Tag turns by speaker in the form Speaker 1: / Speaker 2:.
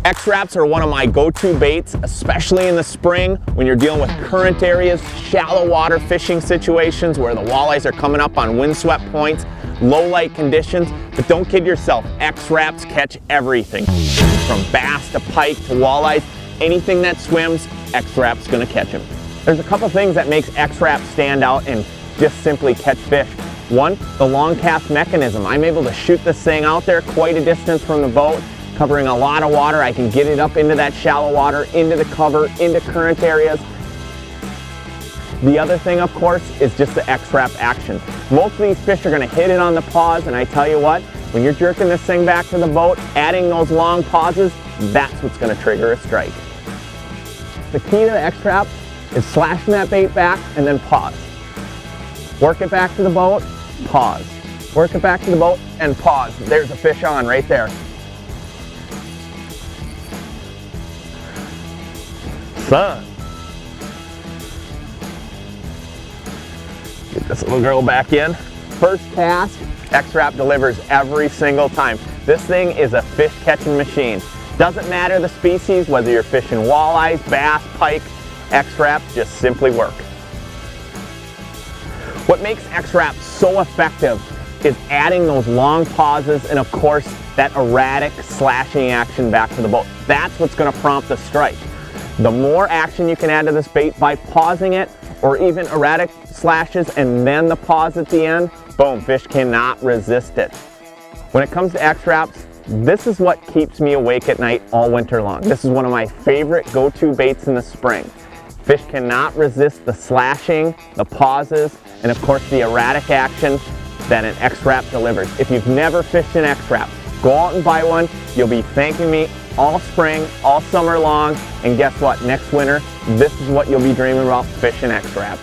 Speaker 1: X Raps are one of my go-to baits, especially in the spring when you're dealing with current areas, shallow water fishing situations where the walleyes are coming up on windswept points, low light conditions. But don't kid yourself, X Raps catch everything. From bass to pike to walleyes, anything that swims, X Rap's gonna catch them. There's a couple things that makes X Rap stand out and just simply catch fish. One, the long cast mechanism. I'm able to shoot this thing out there quite a distance from the boat, covering a lot of water. I can get it up into that shallow water, into the cover, into current areas. The other thing, of course, is just the X Rap action. Most of these fish are gonna hit it on the pause, and I tell you what, when you're jerking this thing back to the boat, adding those long pauses, that's what's gonna trigger a strike. The key to the X Rap is slashing that bait back and then pause. Work it back to the boat, pause. Work it back to the boat and pause. There's a fish on right there. Son. Get this little girl back in. First cast, X Rap delivers every single time. This thing is a fish catching machine. Doesn't matter the species, whether you're fishing walleyes, bass, pike, X Rap just simply work. What makes X Rap so effective is adding those long pauses and of course that erratic slashing action back to the boat. That's what's going to prompt the strike. The more action you can add to this bait by pausing it, or even erratic slashes and then the pause at the end, boom, fish cannot resist it. When it comes to X Raps, this is what keeps me awake at night all winter long. This is one of my favorite go-to baits in the spring. Fish cannot resist the slashing, the pauses, and of course the erratic action that an X Rap delivers. If you've never fished an X Rap, go out and buy one. You'll be thanking me all spring, all summer long, and guess what? Next winter, this is what you'll be dreaming about, fishing X Raps.